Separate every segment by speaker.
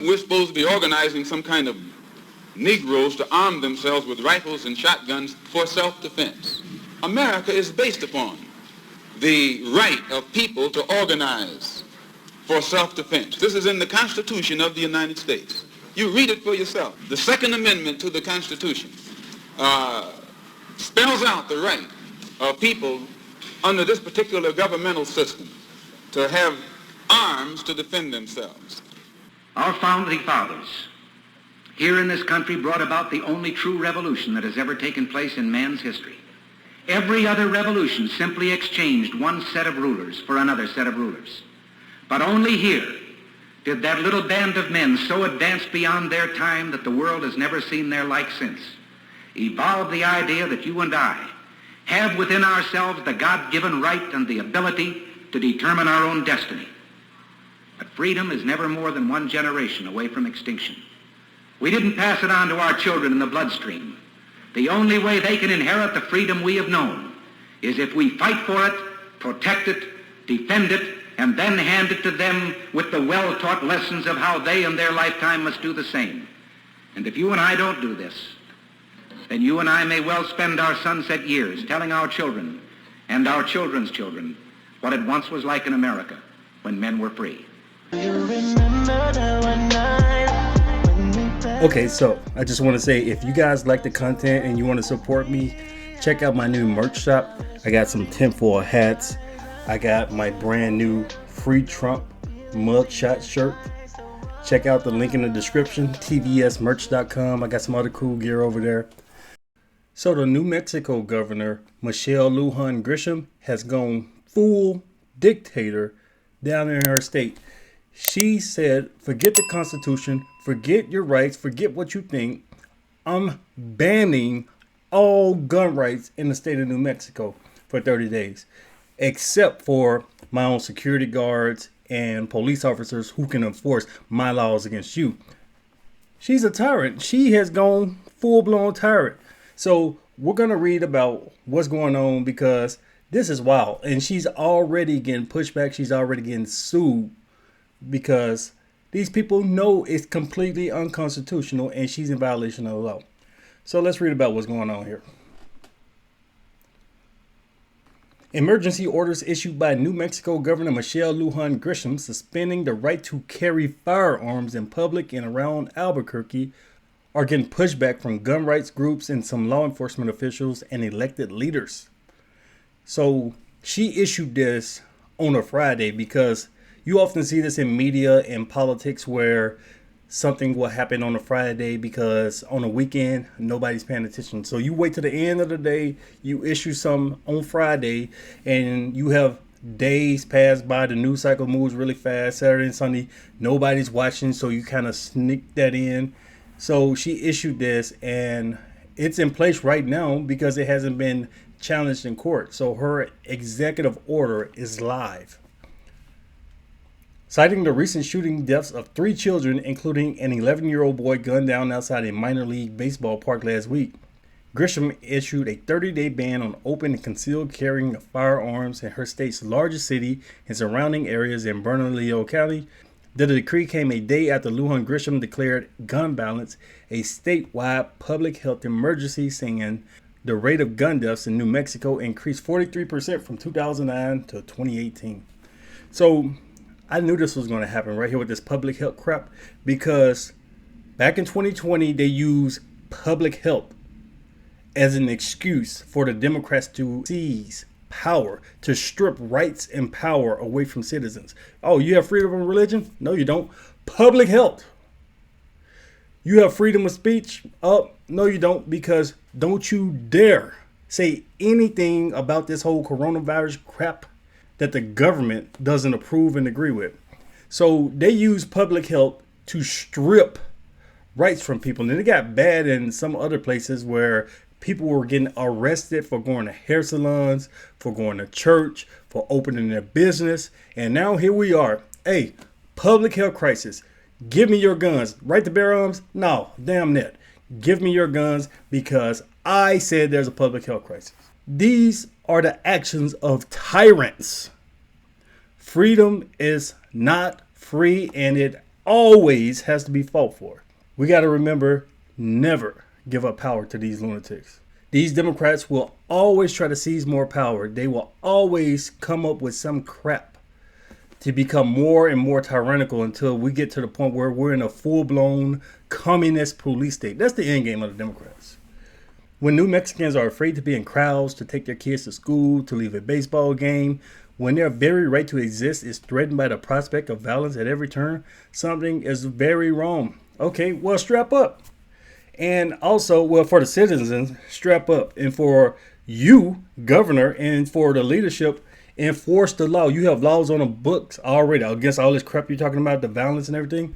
Speaker 1: We're supposed to be organizing some kind of Negroes to arm themselves with rifles and shotguns for self-defense. America is based upon the right of people to organize for self-defense. This is in the Constitution of the United States. You read it for yourself. The Second Amendment to the Constitution spells out the right of people under this particular governmental system to have arms to defend themselves.
Speaker 2: Our founding fathers here in this country brought about the only true revolution that has ever taken place in man's history. Every other revolution simply exchanged one set of rulers for another set of rulers. But only here did that little band of men so advanced beyond their time that the world has never seen their like since, evolve the idea that you and I have within ourselves the God-given right and the ability to determine our own destiny. But freedom is never more than one generation away from extinction. We didn't pass it on to our children in the bloodstream. The only way they can inherit the freedom we have known is if we fight for it, protect it, defend it, and then hand it to them with the well-taught lessons of how they in their lifetime must do the same. And if you and I don't do this, then you and I may well spend our sunset years telling our children and our children's children what it once was like in America when men were free.
Speaker 3: Okay, so I just want to say, if you guys like the content and you want to support me, check out my new merch shop. I got some tinfoil hats. I got my brand new Free Trump mugshot shirt. Check out the link in the description, tvsmerch.com. I got some other cool gear over there. So the New Mexico governor, Lujan Grisham, has gone full dictator down in her state. She said, forget the Constitution, forget your rights, forget what you think. I'm banning all gun rights in the state of New Mexico for 30 days, except for my own security guards and police officers who can enforce my laws against you. She's a tyrant. She has gone full-blown tyrant. So we're going to read about what's going on because this is wild. And she's already getting pushed back. She's already getting sued because these people know it's completely unconstitutional and she's in violation of the law. So let's read about what's going on here. Emergency orders issued by New Mexico Governor Lujan Grisham suspending the right to carry firearms in public and around Albuquerque are getting pushback from gun rights groups and some law enforcement officials and elected leaders. So she issued this on a Friday because you often see this in media and politics where something will happen on a Friday because on a weekend, nobody's paying attention. So you wait to the end of the day, you issue some on Friday, and you have days pass by. The news cycle moves really fast. Saturday and Sunday, nobody's watching, so you kind of sneak that in. So she issued this, and it's in place right now because it hasn't been challenged in court. So her executive order is live. Citing the recent shooting deaths of 3 children, including an 11-year-old boy gunned down outside a minor league baseball park last week, Grisham issued a 30-day ban on open and concealed carrying of firearms in her state's largest city and surrounding areas in Bernalillo County. The decree came a day after Lujan Grisham declared gun violence a statewide public health emergency, saying the rate of gun deaths in New Mexico increased 43% from 2009 to 2018. So I knew this was going to happen right here with this public health crap because back in 2020, they used public health as an excuse for the Democrats to seize power, to strip rights and power away from citizens. Oh, you have freedom of religion? No, you don't. Public health. You have freedom of speech? Oh, no, you don't, because don't you dare say anything about this whole coronavirus crap that the government doesn't approve and agree with. So they use public health to strip rights from people. And it got bad in some other places where people were getting arrested for going to hair salons, for going to church, for opening their business. And now here we are. Hey, public health crisis. Give me your guns. Right to bear arms? No, damn that. Give me your guns because I said there's a public health crisis. These are the actions of tyrants. Freedom is not free, and it always has to be fought for. We got to remember, never give up power to these lunatics. These Democrats will always try to seize more power. They will always come up with some crap to become more and more tyrannical until we get to the point where we're in a full-blown communist police state. That's the end game of the Democrats. When New Mexicans are afraid to be in crowds, to take their kids to school, to leave a baseball game, when their very right to exist is threatened by the prospect of violence at every turn, something is very wrong. Okay, well, strap up. And also, well, for the citizens, strap up. And for you, governor, and for the leadership, enforce the law. You have laws on the books already against all this crap you're talking about, the violence and everything.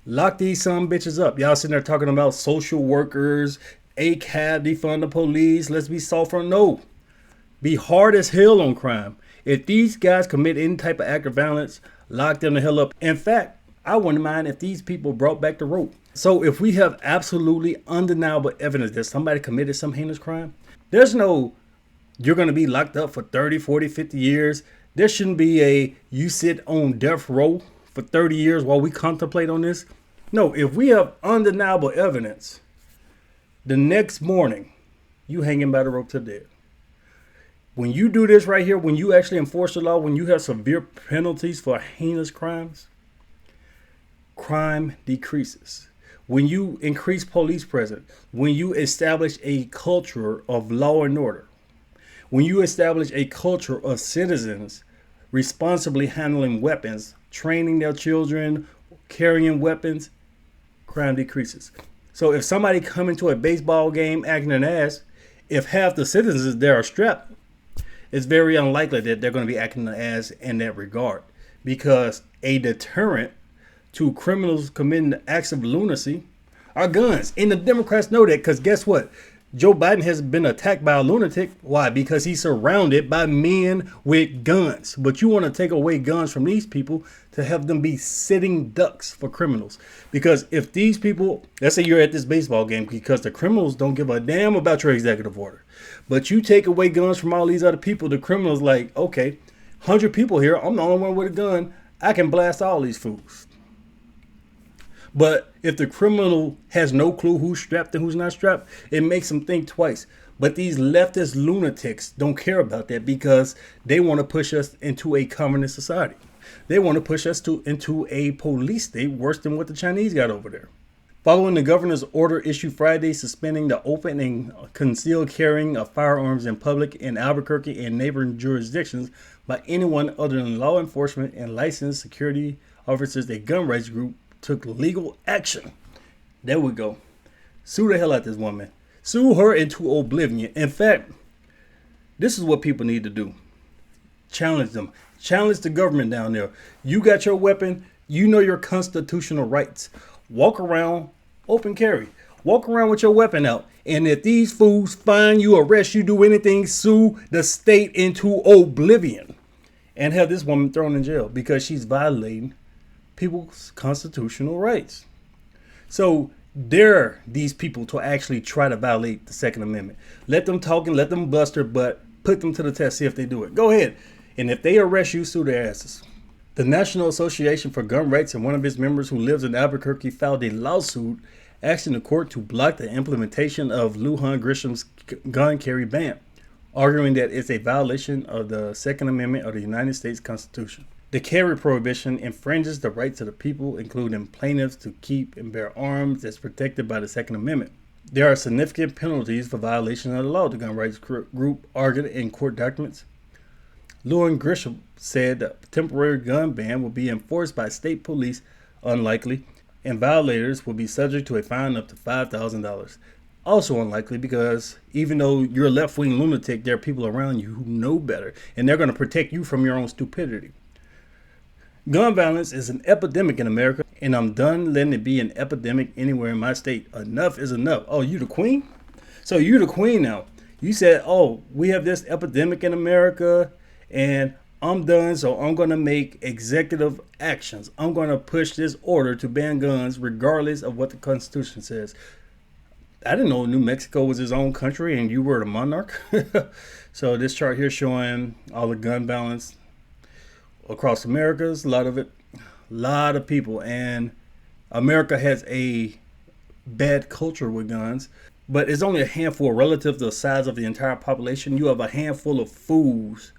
Speaker 3: Lock these some bitches up. Y'all sitting there talking about social workers, ACAB, defund the police. Let's be soft on no. Be hard as hell on crime. If these guys commit any type of act of violence, lock them the hell up. In fact, I wouldn't mind if these people brought back the rope. So if we have absolutely undeniable evidence that somebody committed some heinous crime, there's no, you're going to be locked up for 30, 40, 50 years. There shouldn't be a, you sit on death row for 30 years while we contemplate on this. No, if we have undeniable evidence, the next morning, you hanging by the rope to death. When you do this right here, when you actually enforce the law, when you have severe penalties for heinous crimes, crime decreases. When you increase police presence, when you establish a culture of law and order, when you establish a culture of citizens responsibly handling weapons, training their children, carrying weapons, crime decreases. So if somebody come into a baseball game acting an ass, if half the citizens there are strapped, it's very unlikely that they're going to be acting an ass in that regard, because a deterrent to criminals committing acts of lunacy are guns. And the Democrats know that, because guess what? Joe Biden has been attacked by a lunatic. Why? Because he's surrounded by men with guns. But you want to take away guns from these people to have them be sitting ducks for criminals. Because if these people, let's say you're at this baseball game, because the criminals don't give a damn about your executive order, but you take away guns from all these other people, the criminals like, okay, 100 people here, I'm the only one with a gun, I can blast all these fools. But if the criminal has no clue who's strapped and who's not strapped, it makes them think twice. But these leftist lunatics don't care about that, because they want to push us into a communist society. They want to push us into a police state worse than what the Chinese got over there. Following the governor's order issued Friday suspending the open and concealed carrying of firearms in public in Albuquerque and neighboring jurisdictions by anyone other than law enforcement and licensed security officers, a gun rights group took legal action. There we go. Sue the hell out this woman. Sue her into oblivion. In fact, this is what people need to do. Challenge them. Challenge the government down there. You got your weapon. You know your constitutional rights. Walk around, open carry. Walk around with your weapon out. And if these fools find you, arrest you, do anything, sue the state into oblivion. And have this woman thrown in jail because she's violating people's constitutional rights. So dare these people to actually try to violate the Second Amendment. Let them talk and let them bluster, but put them to the test, see if they do it. Go ahead. And if they arrest you, sue their asses. The National Association for Gun Rights and one of its members who lives in Albuquerque filed a lawsuit asking the court to block the implementation of Lujan Grisham's gun carry ban, arguing that it's a violation of the Second Amendment of the United States Constitution. The carry prohibition infringes the rights of the people, including plaintiffs, to keep and bear arms as protected by the Second Amendment. There are significant penalties for violation of the law, the gun rights group argued in court documents. Lujan Grisham said the temporary gun ban will be enforced by state police, unlikely, and violators will be subject to a fine up to $5,000. Also unlikely, because even though you're a left-wing lunatic, there are people around you who know better, and they're going to protect you from your own stupidity. Gun violence is an epidemic in America, and I'm done letting it be an epidemic anywhere in my state. Enough is enough. Oh, you the queen? So you the queen now. You said, oh, we have this epidemic in America, and I'm done, so I'm going to make executive actions. I'm going to push this order to ban guns regardless of what the Constitution says. I didn't know New Mexico was its own country and you were the monarch. So this chart here showing all the gun violence across America, a lot of it, a lot of people. And America has a bad culture with guns, but it's only a handful relative to the size of the entire population. You have a handful of fools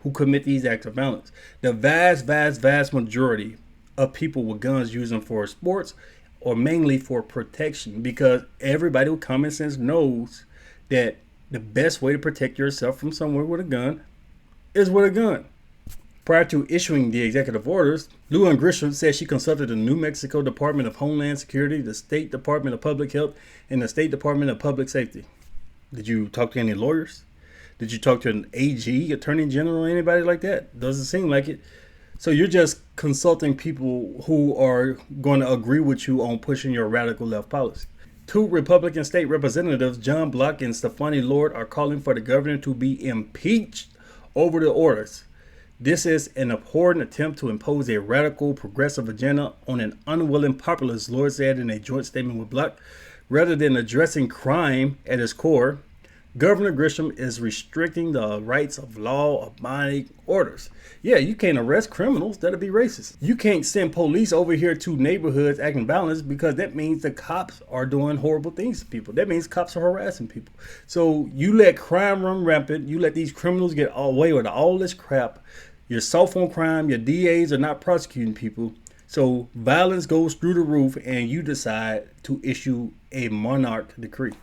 Speaker 3: who commit these acts of violence. The vast majority of people with guns use them for sports or mainly for protection, because everybody with common sense knows that the best way to protect yourself from somewhere with a gun is with a gun. Prior to issuing the executive orders, Lujan Grisham said she consulted the New Mexico Department of Homeland Security, the State Department of Public Health, and the State Department of Public Safety. Did you talk to any lawyers? Did you talk to an AG, Attorney General, anybody like that? Doesn't seem like it. So you're just consulting people who are going to agree with you on pushing your radical left policy. 2 Republican state representatives, John Block and Stephanie Lord, are calling for the governor to be impeached over the orders. This is an abhorrent attempt to impose a radical progressive agenda on an unwilling populace, Lord said in a joint statement with Block. Rather than addressing crime at its core, Governor Grisham is restricting the rights of law-abiding orders. Yeah, you can't arrest criminals. That'd be racist. You can't send police over here to neighborhoods acting violent, because that means the cops are doing horrible things to people. That means cops are harassing people. So you let crime run rampant. You let these criminals get away with all this crap. You're soft on crime. Your DAs are not prosecuting people. So violence goes through the roof, and you decide to issue a monarch decree.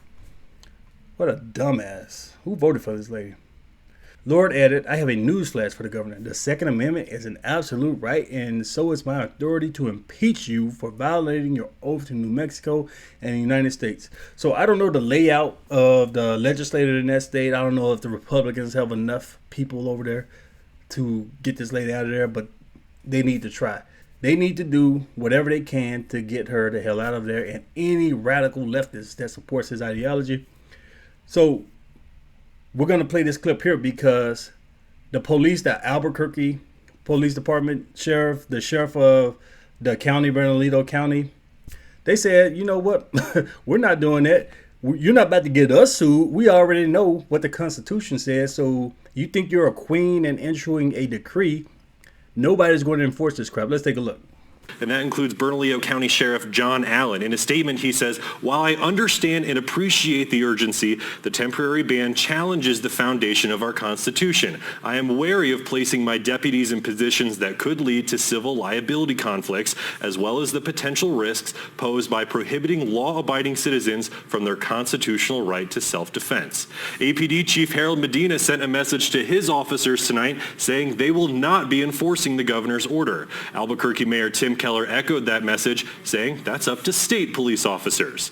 Speaker 3: What a dumbass. Who voted for this lady? Lord added, I have a newsflash for the governor. The Second Amendment is an absolute right, and so is my authority to impeach you for violating your oath to New Mexico and the United States. So I don't know the layout of the legislature in that state. I don't know if the Republicans have enough people over there to get this lady out of there, but they need to try. They need to do whatever they can to get her the hell out of there, and any radical leftist that supports his ideology. So we're going to play this clip here because the police, the Albuquerque Police Department sheriff, the sheriff of the county, Bernalillo County, they said, you know what, we're not doing that. You're not about to get us sued. We already know what the Constitution says. So you think you're a queen and issuing a decree. Nobody's going to enforce this crap. Let's take a look.
Speaker 4: And that includes Bernalillo County Sheriff John Allen. In a statement, he says, while I understand and appreciate the urgency, the temporary ban challenges the foundation of our Constitution. I am wary of placing my deputies in positions that could lead to civil liability conflicts, as well as the potential risks posed by prohibiting law-abiding citizens from their constitutional right to self-defense. APD Chief Harold Medina sent a message to his officers tonight saying they will not be enforcing the governor's order. Albuquerque Mayor Tim Keller echoed that message, saying that's up to state police officers.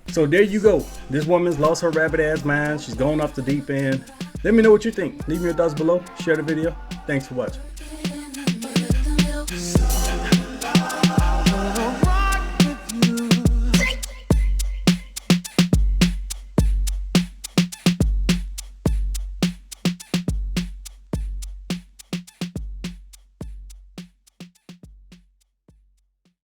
Speaker 3: So there you go. This woman's lost her rabbit ass mind. She's going off the deep end. Let me know what you think. Leave me your thoughts below. Share the video. Thanks for watching.